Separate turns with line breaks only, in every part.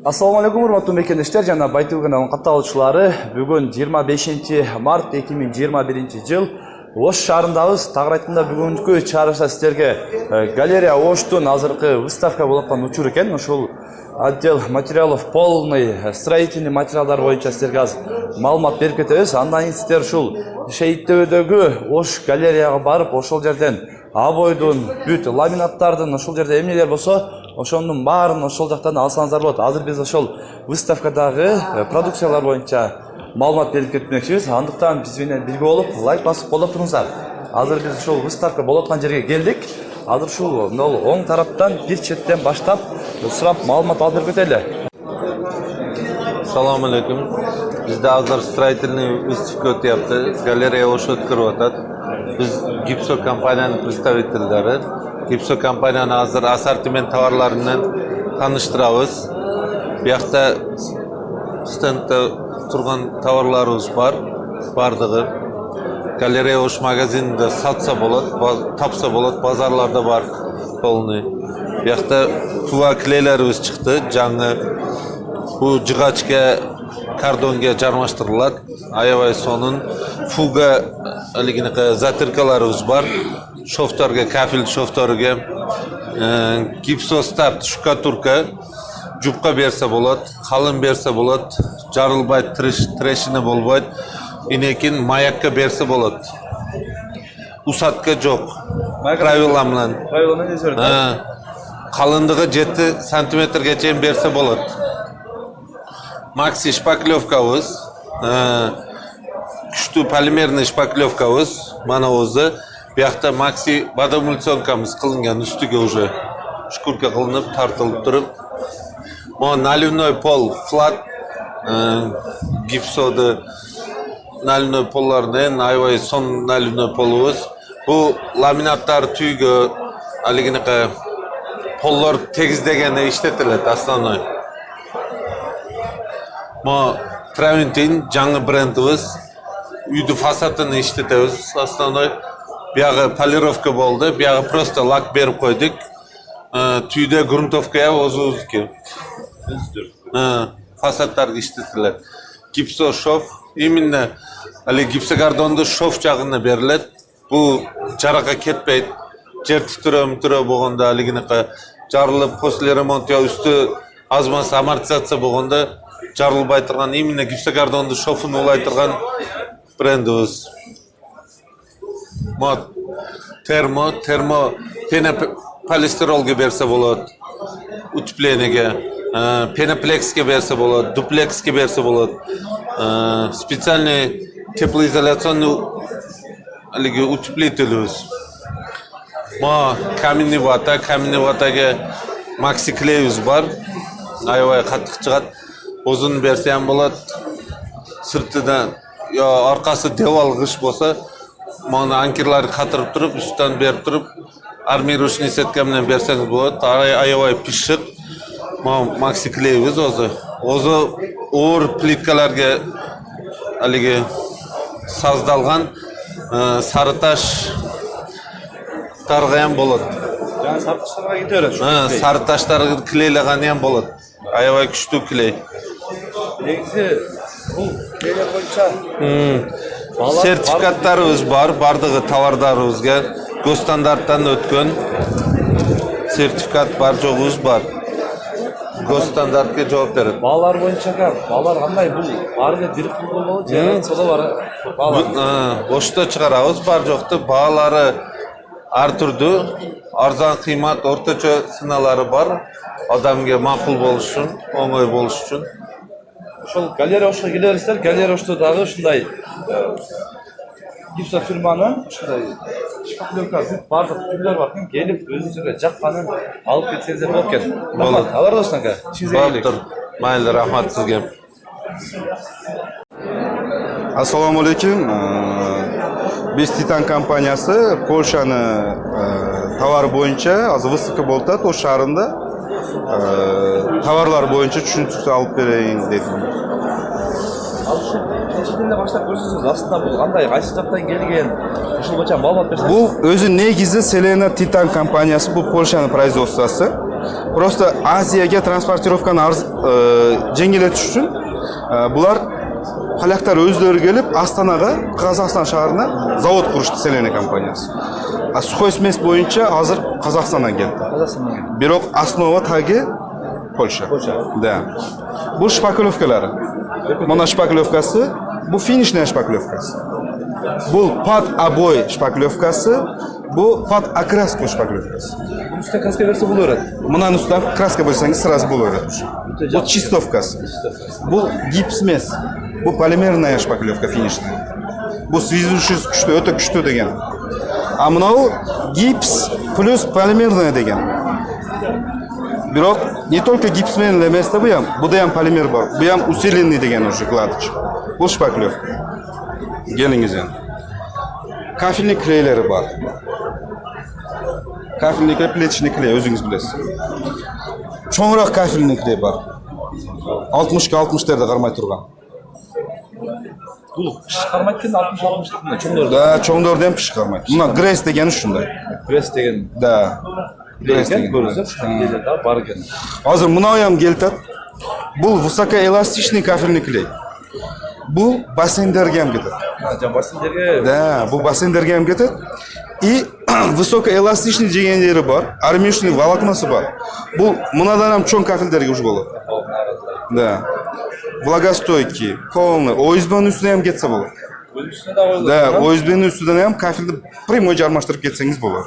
Assalamu alaikum, урматтуу мекендештер жана Байтыл каналынын катталуучулары. Бүгүн 25 март 2021 жыл Ош шаарындабыз. Тагыраак айтканда бүгүнкү чыгарышта сиздерге галерея Оштун азыркы выставка болуп аткан учур экен. Ошол отдел материалов полный строительный материалдар боюнча сиздерге азыр маалымат берип кетебиз. Андан кийин сиздер ушул Шейиттөбөдөгү Ош галереяга барып, ошол жерден абойдун, бүт ламинаттардын, ошол жерде эмнелер болсо ошонун баарын ошол жактан алсаңыздар болот. Азыр биз ошол выставкадагы продукциялар боюнча маалымат берип кетмекчибиз. Андыктан биз менен бирге болуп, лайк басып колдоп туруңуздар. Азыр биз ошол выставка болуп аткан жерге келдик. Азыр ушул оң тараптан бир четтен баштап сурап маалымат алып берип кетели.
Assalomu alaykum. Bizda hozir строительный выставка o'tyapti. Галерея Osh o'tkazib atadi. Biz Gipso kompaniyaning представительlari. Gipso kompaniyani hozir assortiment tovarlari bilan tanishtiramiz. Bu yoqda stendda turgan tovarlarimiz bor, bardigi. Galereya Osh magazinida satsa bo'ladi, topsa bo'ladi, bozorlarda bor polni. Bu yoqda tuva kleylarimiz chiqdi, yangi. Bu jig'achga kardonga jarmashtiriladi. Ayavay sonun fuga liginaqa zatirkalarimiz bor. Shoftorga, kafil shoftoriga gipso start shtukaturka jubqa bersa bo'ladi, qalin bersa bo'ladi, jarilmaydi, treshina bo'lmaydi. Inekin mayakka bersa bo'ladi. Usatka yo'q. Pravila bilan.
Правиланы өзгөртөт.
Qalinligi 7 santimetrgacha bersa bo'ladi. Maxi shpaklevkamiz, kuchli polimerniy shpaklevkamiz mana o'zi. Bu yoqda maxi водомульционкamiz qilingan, ustiga уже shkurka qilinib, tortilib turib. Bu наливной pol flat gipsodi naливной pollardan ayvay son naливной polimiz. Bu laminatlar tuyga aliginaqa pollar tegizlaganda ishlatiladi aslonoy. Bu Traventin yangi brendimiz. Uyni fasadini ishlatamiz aslonoy. Bu yog'i polirovka bo'ldi, bu yog'i просто lak berib qo'ydik. Tuyda gruntovka ham o'zi-o'ziga. Fasadlarga ishlatiladi. Gipso shof, именно hali gipsokardonda shof jag'ini beriladi. Bu jaraqa ketmaydi. Jer titrab bo'lganda haliginaqa jarilib, после remont yo usti ozmas amortizatsiya bo'lganda jarilmay turgan, именно gipsokardonda shofini ulay turgan brendimiz. Mod termo pena polisterolga bersa bo'ladi, utepleniyga, penapleksga bersa bo'ladi, dupleksga bersa bo'ladi. Специальный теплоизоляционный haligi utepletilimiz. Ma kaminniy vataga maxi kleyimiz bor. Ayvay qattiq chiqadi. O'zini bersa ham bo'ladi. Sirtidan yo orqasi devor g'ish bo'lsa, mana ankirlarni qatirib turib, ustidan berib turib, armirujniy setka bilan bersangiz bo'ladi. Ayvay pishiq. Maxi kleyimiz o'zi o'r plitkalarga haligi sazdalgan sarı taş targı ham bo'ladi.
Yani sarı taşlarga ketaveradi.
Sarı taşlarga kleylagani ham bo'ladi. Ayvay kuchli kley.
Негизи бул клейлер боюнча
Sertifikatlarimiz bor, bardigi tovarlarimizga go'standartdan o'tgan sertifikat bor, jo'g'imiz bor. Go'standartga javob beradi.
Baalar боюнча баалар кандай? Бул баары бир xil болобу же сода бар?
Boshda chiqaramiz, bar jo'qda baalari har turdi. Arzon qiymat, o'rtacha sinalari bor. Odamga ma'qul bo'lishi uchun, o'ng'ay bo'lishi uchun.
Ошол галерея Ошко келерсиздер. Галерея Ошто дагы ушундай гипсо фирманын ушундай шпаклевка бүт бардык түрлөр бар экен. Келип өзүңүзгө жакканын алып кетсеңиздер болот экен. Рахмат. Алар достон aka. Ишиңизге келик.
Mayli, rahmat sizga.
Assalomu alaykum. Biz Titan kompaniyasi Polshani tovar bo'yicha hozir выставка bo'lib o'tadi Osh shahrida. Tovarlar bo'yicha tushuntirib olib beraylik dedim.
Кечиден баштап көрсөтсөңүз, астында бул кандай, кайсы жактан келген, ушул боюнча маалымат берсеңиз.
Bu özü negizi Selena Titan kompaniyasi, bu Polshanın производствосы. Просто Азияga transportirovkani жеңилдетиш үчүн булар поляктар өздөрү келип Астанага, Казакстан шаарына завод курушты, Селена компаниясы. Сухой смесь боюнча азыр Казакстандан келди. Бирок основа таги Польша. Да. Бул шпаклевкалары. Мына шпаклевкасы, бул финишная шпаклевкасы. Бул под обой шпаклевкасы, бул под окраску шпаклевкасы.
Üstte kraska verse buluyor.
Мынанын үстүнөн краска берсеңиз сразу болот. Бул чистовкасы. Бул гипсмес. Бул полимерная шпаклевка финишная. Бул связующий күчтүү, өтө күчтүү деген. А мынау гипс плюс полимерная деген. Бирок не только гипсмен эмес да бу да полимер бар. Бу усиленный деген уже кладыч. Бул шпаклевка. Келиңиз эми. Кафельный клейлери бар. Кафельный клей, плиточный клей, өзүңүз билесиз. Чоңураак кафельный клей бар. 60-га 60-терде кармай турган.
Бул чыгармайт экен 60-60 чоңдор.
Да, чоңдорду эм чыгармайт. Мына Грейс дегени ушундай.
Грейс деген.
Да. Грейс деген.
Көрүңүздөр, да, бар экен.
Азыр мынау келтат. Бул высокоэластичный кафельный клей. Бул бассейндерге кетет.
Бассейндерге.
Да, бул бассейндерге кетет. И высокоэластичный дегендери бар, армиушный волокносы бар. Бул мынадан чоң кафелдерге уж болот. Да. Влагостойкий, полный, ОСБнын үстүнө кетсе болот. Да, ОСБнын үстүнөн кафелди прямой жармаштырып кетсеңиз болот.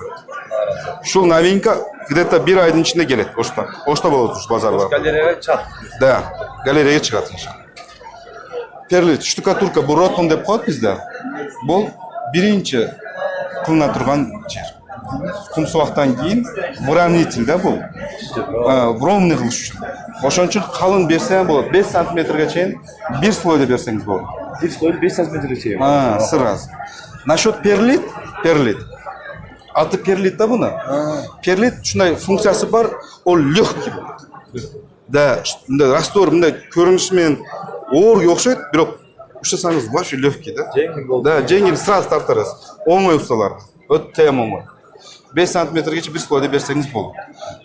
Шул новинка где-то bir айдын ичинде келет. Ошто болот уж базарлар.
Галереяга чыгат.
Да, галереяга чыгат. Перлит, штукатурка, бул ротман деп коет бизде. Бул биринчи кылына турган жер. Кум суактан кийин выравнитель да бул. Ровный кылыш үчүн. Ошон үчүн калың берсең болот. 5 сантиметрге чейин бир слойда берсеңиз болот.
Бир слой 5 сантиметрге чейин.
Сразу. Насчет перлит. Аты перлит да буна. Перлит ушундай функциясы бар, ол легкий. Да, раствор мындай көрүнүшү менен оорго окшойт, бирок ушасаңыз вообще легкий да. Да, жеңил сразу тартарасыз. Оңой усталар. Өтө оңой. 5 сантиметрге бир слойда берсеңиз болот.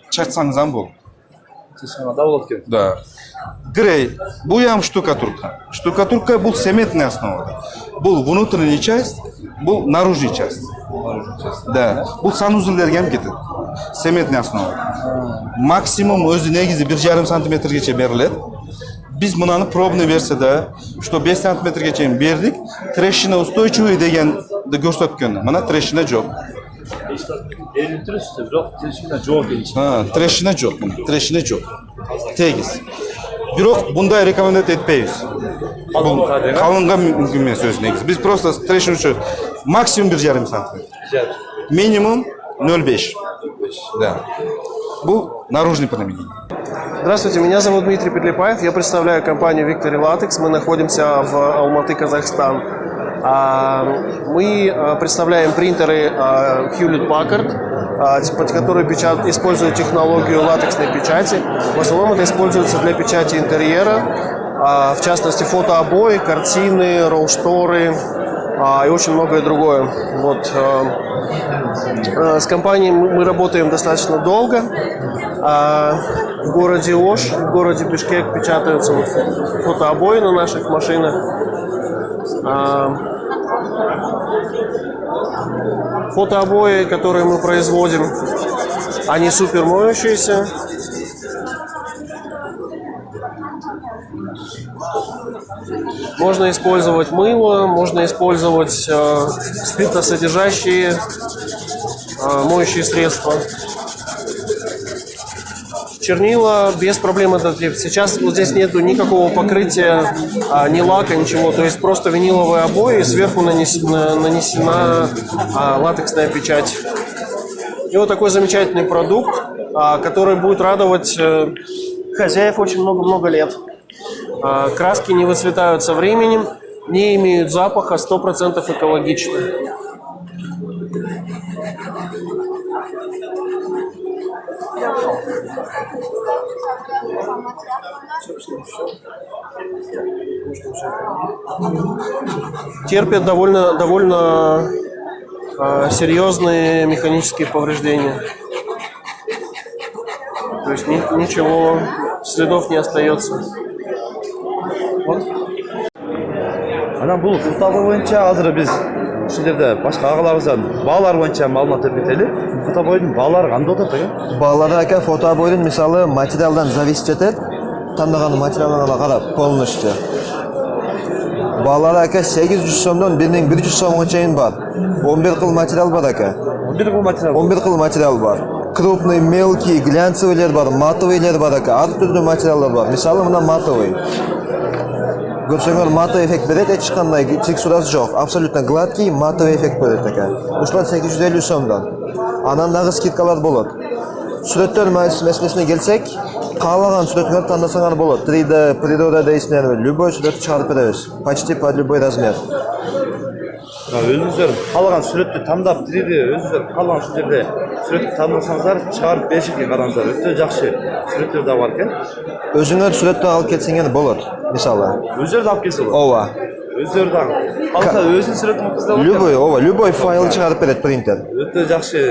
Чачсаңыз ам болот.
Чачканда болот экен.
Да. Грей, бул штукатурка. Штукатурка бул цементная основа. Бул внутренняя часть, бул наружная часть. Да. Бул санузелдерге кетет. Цементная основа. Максимум өзү негизи 1,5 сантиметрге берилет. Биз мынаны пробный версияда, что 5 сантиметрге чейин бердик, трещина устойчивый дегенди көрсөткөн. Мына трещина жок. Трещина жок. Тегиз. Бирок мындай рекомендация этпейбиз. Калынга мүмкүн эмес өзү негизи. Биз просто трещина үчүн максимум 1,5 сантиметр. Минимум 0,5. Да. Бул наружный применение.
Здравствуйте, меня зовут Дмитрий Петлепаев, я представляю компанию Victory Latex, мы находимся в Алматы, Казахстан. Мы представляем принтеры Hewlett Packard, которые используют технологию латексной печати. В основном это используется для печати интерьера, в частности фотообои, картины, ролл-шторы и очень многое другое. Вот. С компанией мы работаем достаточно долго. В городе Ош, в городе Бишкек печатаются фотообои на наших машинах. Фотообои, которые мы производим, они супер моющиеся. Можно использовать мыло, можно использовать спиртосодержащие моющие средства. Чернила без проблем это сейчас вот здесь нету никакого покрытия, ни лака, ничего. То есть просто виниловые обои, сверху нанесена латексная печать. И вот такой замечательный продукт, который будет радовать хозяев очень много-много лет. Краски не выцветают со временем, не имеют запаха, 100% экологичны. Терпят довольно серьезные механические повреждения. То есть ничего, следов не остается. Вот.
Анан бул футабол боюнча азыр биз ушул жерде башка агаларыбыздан баалар боюнча маалымат берип кетели. Футабойдун баалары кандай болот экен?
Балалар ака фотобойдун мисалы материалдан зависит этет. Тандаган материалына карап полностью. Балалар ака 800 сомдон 1100 сомго чейин бар. 11 кыл материал бар ака.
11 кыл материал.
11 кыл материал бар. Крупный, мелкий, глянцевыйлер бар, матовыйлер бар ака. Ар түрдүү материалдар бар. Мисалы мына матовый. Көрсөңөр матовый эффект берет, эч кандай текстурасы жок. Абсолютно гладкий матовый эффект берет ака. Ушулар 850 сомдон. Анан дагы скидкалар болот. Сүрөттөр маселесине келсек, каалаган сүрөттөрдү тандасаңар болот. 3D, природа дейсиңерби, любой сүрөттү чыгарып беребиз. Почти под любой размер.
Өзүңүздөр каалаган сүрөттү тандап, 3D өзүңүздөр каалаган ушул жерде сүрөттү тандасаңыздар, чыгарып беришке караңыздар. Өтө жакшы сүрөттөр да бар экен.
Өзүңөр сүрөттү алып кетсеңер болот, мисалы.
Өздөрү алып келсе болот.
Ооба.
Өздөрү да. Алса өзүнүн сүрөтүн алып келсе болот.
Любой, ооба, любой файл чыгарып берет принтер.
Өтө жакшы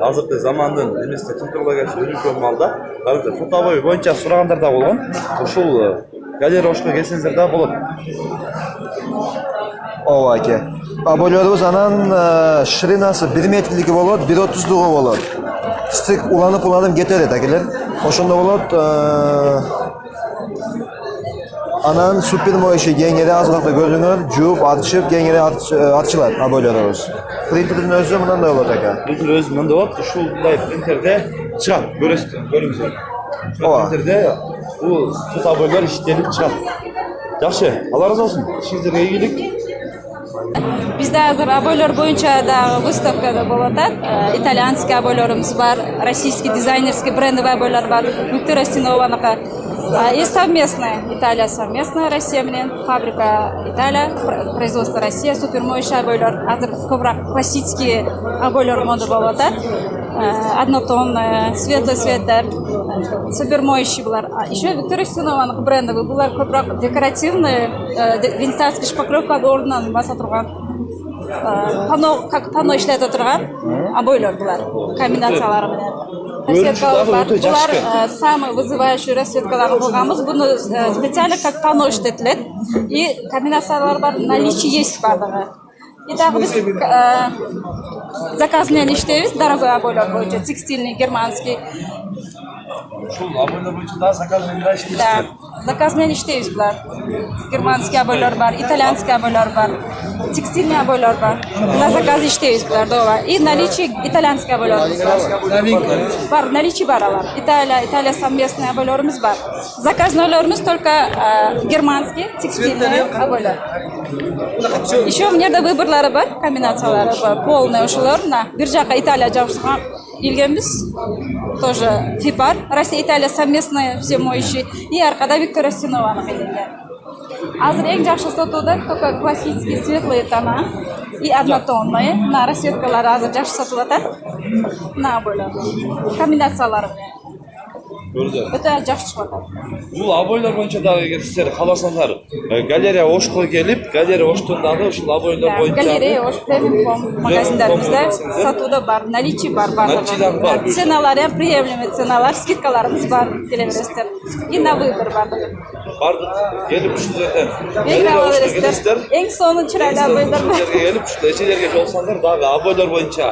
азыркы замандын эместе технологиясы өнүккөн маалда. Караңыздар, фотобой боюнча сурагандар да болгон. Ушул галерея ошко келсеңиздер да болот.
Ооба аке. Абойлорубуз анан ширинасы 1 метрлиги болот, 1.30 болот. Стик уланып кете берет акелер. Ошондо болот. Анан супер моющий кеңири азыркы көрдүңөр, жууп, ачып, кеңири ачылат абойлорубуз. Принтердин өзү мындай болот ака.
Принтер өзү мындай болот. Ушулдай принтерде чыгат, көрүңүздөр.
Ооба.
Принтерде бул фотобойлор иштелип чыгат. Жакшы, Алла разы болсун. Ишиңиздерге ийгилик.
Bizde hazır aboylar boyunca da выставкада болот. Итальянский aboylarımız var, российский дизайнерский брендовый aboylar var. Виктория Стенованыка. И совместная Италия, совместная Россия менен, фабрика Италия, производство Россия, супермоющий aboylar. Hazır көбүрөөк классический aboylar мода болот. Однотонные, светлый цветтер, супермоющий булар. Еще Виктория Стенованык брендовый булар көбүрөөк декоративный, винтажский шпаклевка ордунан баса турган. Пано, как пано иштете турган aboylar булар, комбинациялары менен. Расцветкалар бар. Булар самый вызывающий расцветкаларды кылганбыз. Буну специально как пано иштетилет. И комбинациялар бар, наличие есть бардыгы. И дагы биз заказ менен иштейбиз, дорогой aboylar боюнча, текстильный, германский.
Ушул aboylar боюнча да заказ менен да иштейсиз.
Да, заказ менен иштейбиз булар. Германский aboylar бар, итальянский aboylar бар, текстильный aboylar бар. На заказ иштейбиз булар, дооба. И наличие итальянский aboylarыбыз бар. Бар, наличие бар алар. Италия совместный aboylarыбыз бар. Заказнойлорубуз только германский, текстильный aboylar. Еще у меня да выборлары бар, комбинациялары бар, полный ушулар. Бир жака Италия жабышкан илгенбиз. Тоже Фипар, Россия, Италия совместные, все моющие. И аркада Виктория Стенованык илинген. Азыр эң жакшы сатууда только классические светлые тона и однотонные. На расцветкалары азыр жакшы сатылып атат. На aboylar. Комбинациялары. Өтө жакшы чыгып атат.
Бул aboylar боюнча дагы эгер сиздер кааласаңар, галерея Ошко келип, галерея Оштон дагы ушул aboylar боюнча
Галерея Ош премиум магазиндерибизде сатууда бар, наличие бар бардыгы. Ценалары приемлемый ценалар, скидкаларыбыз бар, келе бересиздер. И на выбор бардыгы.
бардык келип ушул жерден
Галерея ала бересиздер. Эң сонун чырайлуу aboylar бар.
жерге келип ушул эчелерге жолсаңдар дагы aboylar боюнча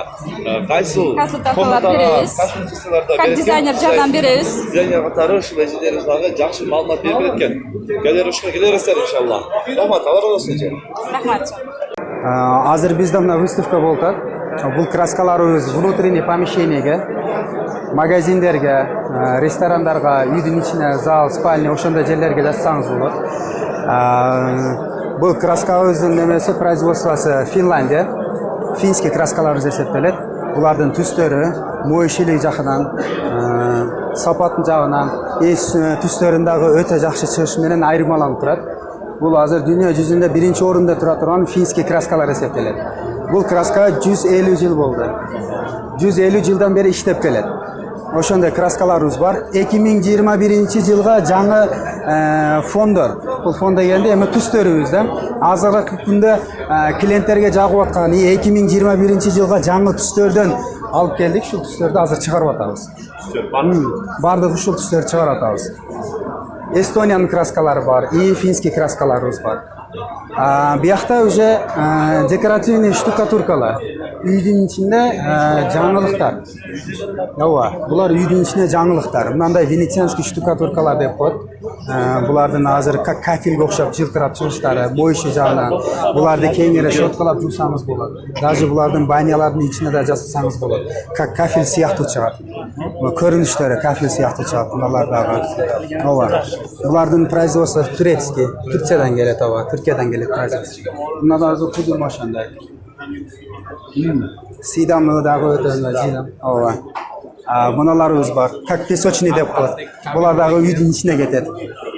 кайсыл
Консультациялар беребиз. Как дизайнер жардам беребиз.
Дизайнер катары ушул эчелерибиз дагы жакшы маалымат берип берет экен. Галерея Ошко келе бересиздер иншалла. Рахмат, Алла разы болсун.
Рахмат.
Азыр бизде мына выставка болуп атат. Бул краскаларыбыз внутренний помещениеге, магазиндерге, ресторандарга, үйдүн ичине, зал, спальня ошондой жерлерге жасасаңыз болот. Бул краскабыздын немеси производствосу Финляндия. Финский краскаларыбыз эсептелет. Булардын түстөрү моющилик жагынан, сапатын жагынан, түстөрүн дагы өтө жакшы чыгыш менен айырмаланып турат. Бул азыр дүйнө жүзүндө биринчи орунда тура турган финский краскалар эсептелет. Бул краска 150 жыл болду. 150 жылдан бери иштеп келет. Ошондой краскаларыбыз бар. 2021 жылга жаңы фондор. Бул фондо келди, эми түстөрүбүздө азыркы күндө клиенттерге жагып аткан 2021 жылга жаңы түстөрдөн алып келдик, ушул түстөрдү азыр чыгарып атабыз. Бардык ушул түстөрдү чыгарып атабыз. Эстониянын краскалары бар, и финский краскаларыбыз бар. Биякта уже декоративный штукатуркалар. Үйдүн ичинде жаңылыктар. Ооба, булар үйдүн ичинде жаңылыктар. Мындай венецианский штукатуркалар деп коет. Булардын азыр как кафелге окшоп жылтырап чыгыштары, боюшу жагынан буларды кеңири щеткалап жуусаңыз болот. Даже булардын банялардын ичине да жасасаңыз болот. Как кафель сыяктуу чыгат. Көрүнүштөрү кафель сыяктуу чыгат булар дагы. Ооба. Булардын производство турецкий, Турциядан келет, ооба, Түркиядан келет производство. Мына да азыр кудум ошондой. Сидамы дагы өтө жыйдам. Ооба. Мыналарыбыз бар. Как песочный деп коет. Булар дагы үйдүн ичине кетет.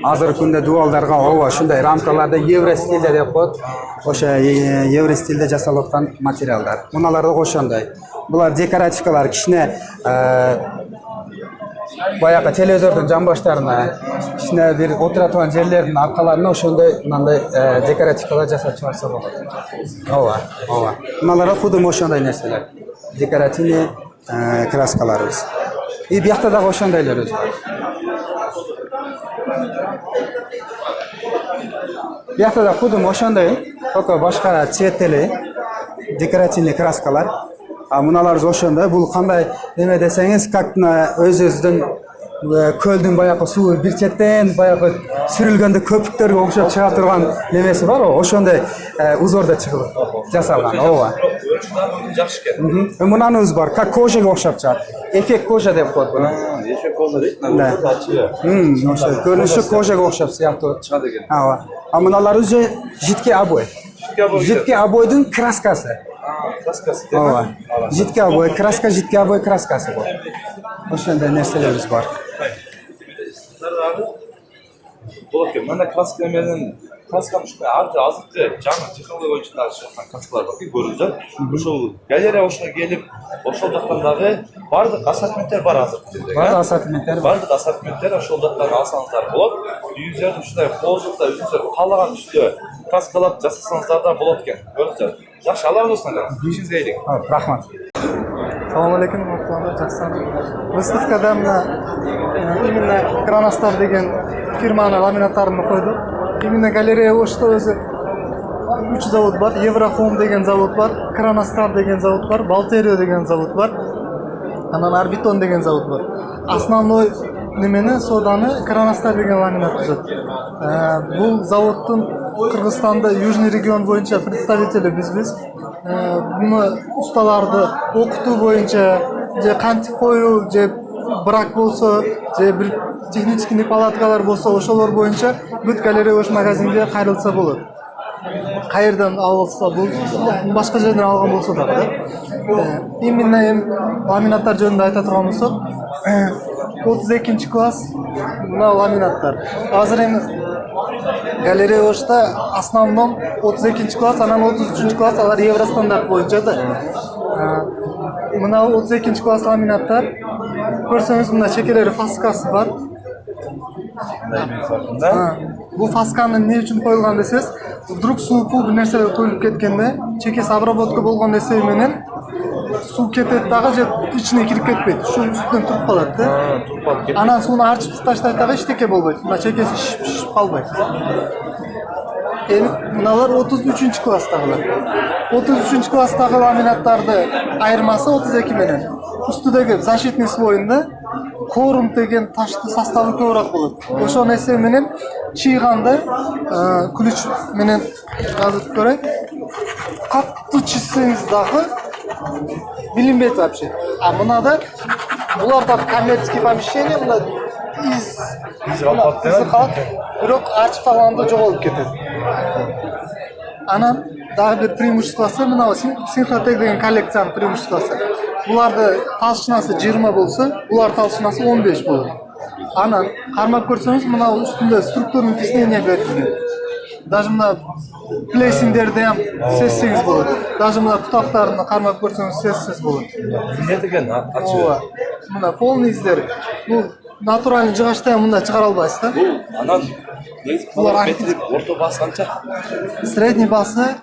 Азыркы күндө дубалдарга ооба ушундай рамкаларда евро стилде деп коет. Ошо евро стилде жасалып аткан материалдар. Мыналар да ошондой. Булар декоративкалар кичине баягы телевизордун жамбаштарына, кичине бир отура турган жерлердин аркаларына ошондой мындай декоративкалар жасап чыгарса болот. Ооба, ооба. Мыналар кудум ошондой нерселер. Декоративный краскаларыбыз. И биякта дагы ошондойлорубуз бар. Биякта да кудум ошондой, только башка цветтели декоративный краскалар. Мыналарыбыз ошондой. Бул кандай эме десеңиз, как өзүбүздүн көлдүн баягы суу бир четтен баягы сүрүлгөндө көпүктөргө окшоп чыга турган немеси бар го, ошондой узордо чыгылып жасалган. Ооба.
Жакшы экен.
Мынаныбыз бар, как кожага окшоп чыгат. Эффект кожа деп коет буну.
Эффект кожа дейт.
Ошо көрүнүшү кожага окшоп сыяктуу
чыгат экен.
Ооба. Мыналар уже жидкий обой. Жидкий обойдун краскасы.
Краскасы.
Ооба. Жидкий обой, краска, жидкий обой краскасы бул. Ошондой нерселерибиз бар.
Болот экен. Мына краска менен красканы ушундай азыркы жаңы технология боюнча дагы чыккан краскалар бар экен, көрүп жатат. Ошол галерея ошого келип, ошол жактан дагы бардык ассортименттер бар азыркы.
Бардык ассортименттер бар.
Бардык ассортименттер ошол жактан алсаңыздар болот. Үйүңүздөрдүн ушундай колжукта өзүңүздөр каалаган түстө краскалап жасасаңыздар да болот экен. Көрүп жатат. Жакшы, алар болсун ага. Ишиңизге элек.
Рахмат.
Салам алейкум, жақсы. Выставкада именно Кранастар деген фирманы ламинаттарын қойды. Именно галерея ошто өзі 3 завод бар. Еврохом деген завод бар, Кранастар деген завод бар, Балтерио деген завод бар, анан Арбитон деген завод бар. Основной немени соданы Кранастар деген ламинат түзөт. Бул заводтун Кыргызстанда Южный регион боюнча представители бизбиз. Буну усталарды окутуу боюнча же кантип коюу, же брак болсо, же бир технический палаткалар болсо, ошолор боюнча бүт галерея ош магазинге кайрылса болот. Кайерден алса бул башка жерден алган болсо да. Именно ламинаттар жөнүндө айта турган болсок, 32-класс мына ламинаттар. Азыр эми галерея ошта основном 32-класс, анан 33-класс алар евростандарт боюнча да. Мына 32-класс ламинаттар. Көрсөңүз мына чекелери фаскасы бар. Бул фасканы эмне үчүн коюлган десеңиз, вдруг суу пул бир нерселер коюлуп кеткенде, чекеси обработка болгон эсеби менен суу кетет дагы же ичине кирип кетпейт. Ушунун үстүнөн туруп калат да. Анан сууну арчып таштайт дагы эчтеке болбойт. Мына чекеси шишип калбайт. Мыналар 33-класстагылар. 33-класстагы ламинаттарды айырмасы 32 менен. Үстүдөгү защитный слоюнда корум деген ташты составы көбүрөөк болот. Ошол эсеби менен чыйганда ключ менен жазып көрөйт. Катты чизсеңиз дагы билинбейт вообще. А мынада буларда коммерческий помещение, мына из калат, бирок ачып алганда жоголуп кетет. Анан дагы бир преимуществосы мына Синхротек деген коллекциянын преимуществосы. Буларды талшынасы 20 болсо, булар талшынасы 15 болот. Анан кармап көрсөңүз, мына үстүндө структурный тиснение берилген. Даже мына плейсингдерди ham сезсеңиз болот. Даже мына кутактарын кармап көрсөңүз сезсеңиз болот.
Эмне деген ачы?
Мына полный издер. Бул натуральный жыгачта мында чыгара албайсыз да.
Анан булар орто басы канча?
Средний басы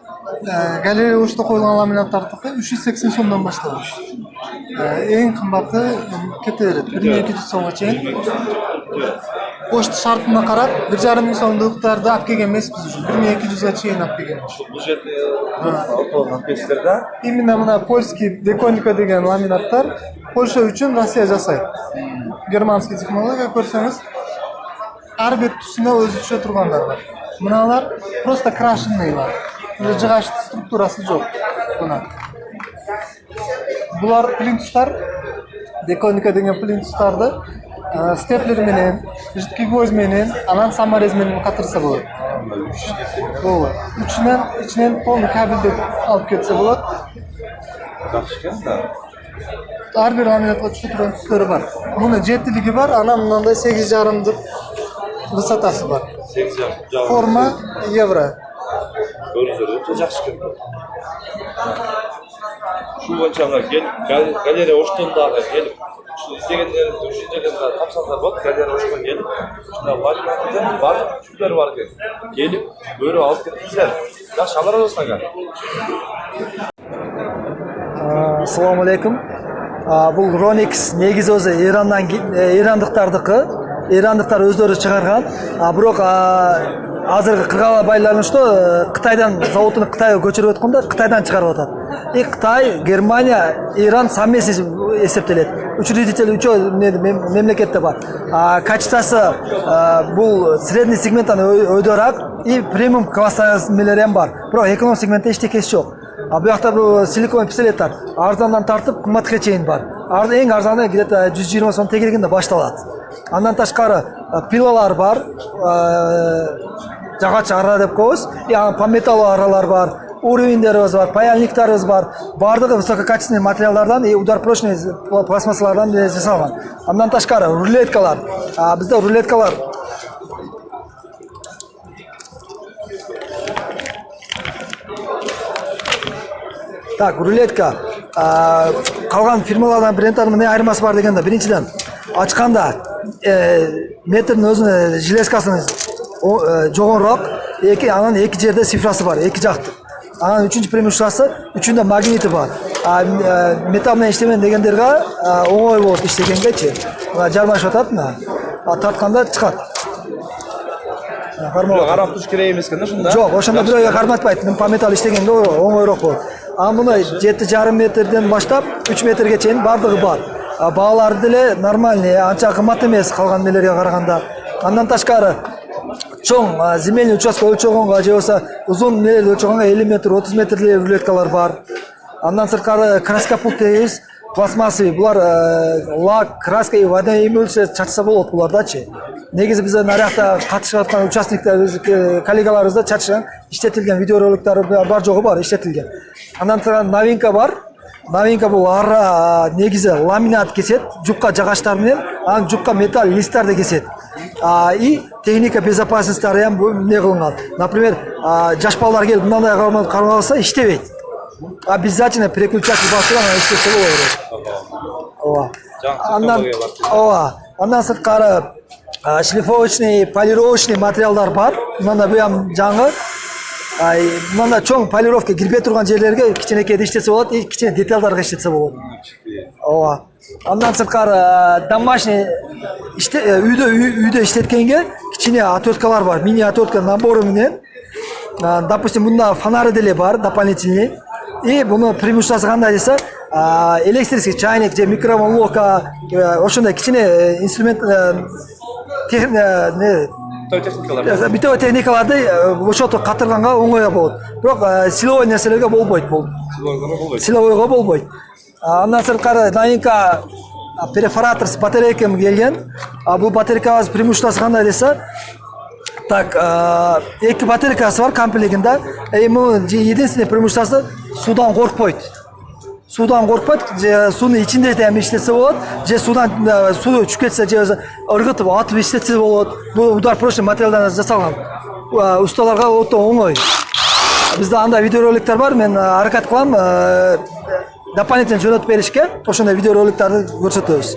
галерея ошто коюлган ламинаттардыкы 380 сомдон башталат. Eng qimmatı ketaveradi. 1200 so'mga chayin. Pochta shartini qarab 1,5 ming so'm doktorda olib kelgan emasmiz uchun. 1200 ga chayin olib kelganmiz.
Bu жерде ортолгон пестерде
Именно мына польский Dekonika degan laminatlar Polsha uchun Rossiya jasaydi. Germanskiy texnologiya ko'rsangiz, har bir tusida o'zicha turganlar bor. Bunalar просто крашенныйлар. Jig'ash strukturasi yo'q. Buna. Bular plintuslar Dekonika degan plintuslarni stepler menen, jiddiy gvoz menen, anan samarez menen qatirsa bo'ladi. Bo'ladi. Ichidan polni kabelda olib ketsa bo'ladi.
Yaxshi-da.
Har bir laminatga tushib turgan tuslari bor. Buni jetligi bor, ana bunday 8,5 deb vысотасы bor. 8,5. Forma yevro.
Ko'rinadi, yaxshi keldi. Shu bo'yicha galeriya Oshtondaga kelib, shu istaganlaringizni o'sha yerga topsangiz bo'ladi. Galeriya Oshtonga kelib, shunda laminatdan barcha tushlar bor ekan. Kelib, bo'ri olib ketingizlar. Yaxshi xabar olasiz aka.
Assalomu alaykum. Bu Ronix negiz o'zi Irandықтардікі. Irandықтар өздері шығарған. Biroq hozirgi qirg'ala baylarni что Xitoydan zavodini Xitoyga ko'chirib o'tganda Xitoydan chiqarib o'tadi. Xitoy, Germaniya, Iran совместно есептеледі. Учредитель memleketde var. Kachitasi bu sredniy segmentdan o'ydorak и premium klasslar ham bor. Biroq ekonom segmentda hech tekesi yo'q. Bu yoqda bu silikon pistoletlar arzondan tortib qimmatga chayin bor. Eng arzoni где-то 120 so'm tegiligida boshlanadi. Ondan tashqari pilalar bor, jag'och arra deb qo'yamiz. Po metall arralar bor, уровеньдерimiz bor, payalniklarimiz bor. Bardigi высококачественный materiallardan, udarprочный plastmassalardan yasalgan. Ondan tashqari ruletkalar. Bizda ruletkalar Так, ruletka. Qolgan firmalardan brendlarning ne ayirmasi bor deganda, birinchidan ochganda metrning o'zini jileskasini jo'g'onroq, anan ikki yerda sifrasi bor, ikki joqda. Anan uchinchi premushasi, uchunda magniti bor. Metal bilan ishlamayman deganlarga o'ng'ay bo'ladi ishlagangacha. Jarmashib o'tadimi? Tortganda chiqadi.
Qarab turish kerak emas-kanda shunda.
Yo'q, o'shanda birovga qarmatmaydi. Men po metal ishlaganda o'ng'ayroq bo'ladi. Buni 7,5 metrdan boshlab 3 metrgacha bardigi bor. Бағалары деле нормальный, анча қымбат емес қалған нелерге қарағанда. Андан ташқары чоң земельный участка өлчөгөнгө же болсо узун нелерди өлчөгөнгө 50 метр, 30 метрлүү рулеткалар бар. Андан сырткары краска пульт дейбиз, пластмассовый. Булар лак, краска и вода эмүүлчү чачса болот булардачы. Негизи биз наракта катышып аткан участниктер, коллегаларыбызда чачышкан, иштетилген видеороликтер бар жогу бар, иштетилген. Андан тышкары новинка бар. Новинка бул ара негизи ламинат кесет, жупка жагачтар менен, анан жупка металл листтарды кесет. И техника безопасностьтары ham не кылынган. Например, жаш балдар келип мындай карап алса иштебейт. Обязательно переключатель басып анан иштесе болот. Андан сырткары шлифовочный, полировочный материалдар бар. Мында бу ham жаңы. Мында чоң полировка кирбей турган жерлерге кичинекей иштесе болот, и кичине детальдарга иштесе болот. Андан сырткары домашний үйдө иштеткенге кичине отверткалар бар, мини отвертка набору менен. Допустим, мында фонары деле бар, дополнительный. И буну преимуществосы кандай десе, электрический чайник же микроволновка, ошондой кичине инструмент битовый техникаларды ошото катырганга оңой болот. Бирок силовой нерселерге болбойт бул. Силовойго болбойт. Андан сырткары новинка перфоратор с батарейками келген. Бул батарейкабыз преимуществосы кандай десе, так, эки батарейкасы бар комплектинде. Мунун единственный преимуществосы судан коркпойт. Судан коркпойт, же сунун ичинде да иштесе болот, же судан суу түшүп кетсе же ыргытып атып иштесе болот. Бул ударпрочный материалдан жасалган. Усталарга өтө оңой. Бизде андай видеороликтер бар, мен аракет кылам дополнительно жөнөтүп беришке, ошондой видеороликтерди көрсөтөбүз.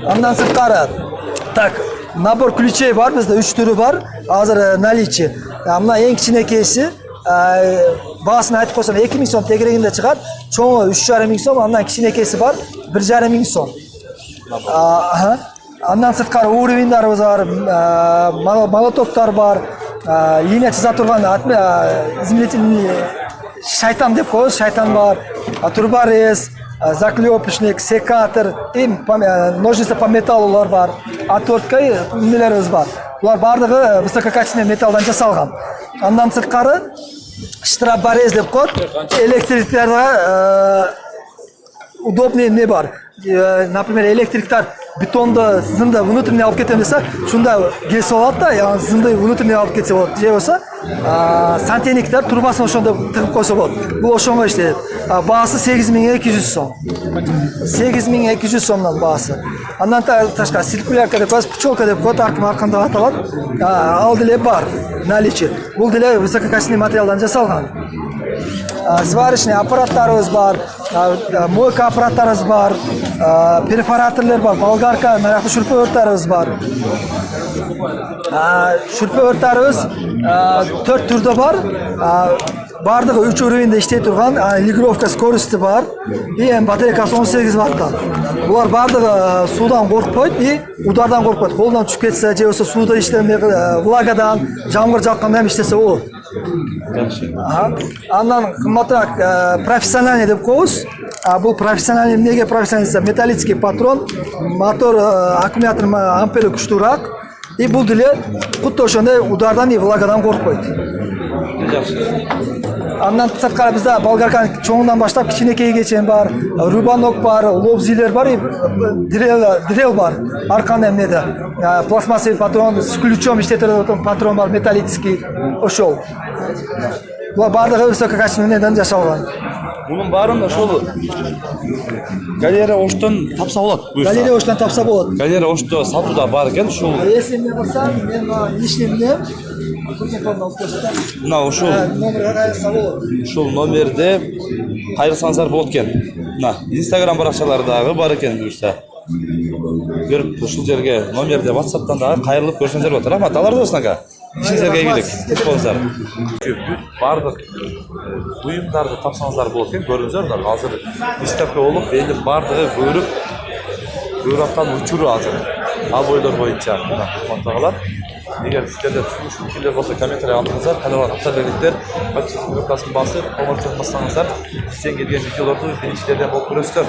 Андан сырткары, так, набор ключей бар, бизде 3 түрү бар. Азыр наличие. Мына эң кичинекейси Bağısını айтып koysam 2000 сом тегерегинде чыгат. Чоңу 3,5 сом, андан кичинекеси бар 1,5 сом. Андан сырткары уровеньдарыбыз бар, молотоктор бар, линия чыза турган измерительный шайтан деп коебуз, шайтан бар, турборез, заклепочник, секатор, ножница по металлулар бар, отвертка эмелерибиз бар. Булар бардыгы высококачественный металлдан жасалган. Андан сырткары штроборез деп коет, электриктарга удобный не бар. Например, электриктар бетонды сызымды внутренне алып кетем десе, шунда кесип алат да, яғни сызымды внутренне алып кетсе болот. Же болса, сантехниктер трубасын ошондо тыгып койсо болот. Бул ошонго иштейт. Баасы 8200 сом. 8200 сомдон баасы. Андан ташкары циркулярка деп коебуз, пчелка деп коет, арканда аталат. Ал деле бар, наличие. Бул деле высококачественный материалдан жасалган. Сварочный аппараттарыбыз бар, мойка аппараттарыбыз бар, перфораторлор бар, болгарка, наракы шүрпө өрттарыбыз бар. Шүрпө өрттарыбыз 4 түрдө бар. Бардыгы 3 уровеньде иштей турган, регулировка скорости бар. И батарейкасы 18 ваттан. Булар бардыгы суудан коркпойт и удардан коркпойт. Колунан түшүп кетсе, же болсо сууда иштемей, влагадан, жамгыр жакканда иштесе болот. Андан кымбатыраак профессиональный деп коебуз. Бул профессиональный эмнеге профессиональный? Металлический патрон, мотор, аккумулятор ампери күчтүүрөөк. И бул деле кутта ошондой удардан и влагадан коркпойт. Андан сырткары бизде болгарканын чоңунан баштап кичинекейге чейин бар, рубанок бар, лобзилер бар, дрел бар. Арканы эмнеде пластмассовый патрон с ключом иштетилген патрон бар, металлический ошол. Булар бардыгы высококачественныйдан жасалган.
Bunun баарын ошол галерея оштон тапса болот.
Галерея оштон тапса болот.
Галерея ошто сатууда бар экен, ушул.
Если эмне кылсам, мен личныйымне
мына ушул
номерге кайрса болот.
Ушул номерде кайрсаңыздар болот экен. Мына Instagram баракчалары дагы бар экен буюрса. Көрүп ушул жерге номерде WhatsApp'тан дагы кайрылып көрсөңүздөр болот. Рахмат, алар болсун ага. İşinizlerге ийгилик. Болсаңыздар. Бардык буюмдарды тапсаңыздар болот экен, көрүңүздөр. Азыр выставка болуп, эли бардыгы көрүп аткан учуру азыр. Абойлор боюнча мактагалар. Эгер сиздерде түшүнүктүү пикирлер болсо, комментарий калтырыңыздар. Каналга катталыңыздар. Подписчик кнопкасын басып, коңгурчун бассаңыздар, сен келген видеолорду биринчилерден болуп көрөсүздөр.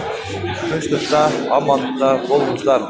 Тынчтыкта, амандыкта болуңуздар.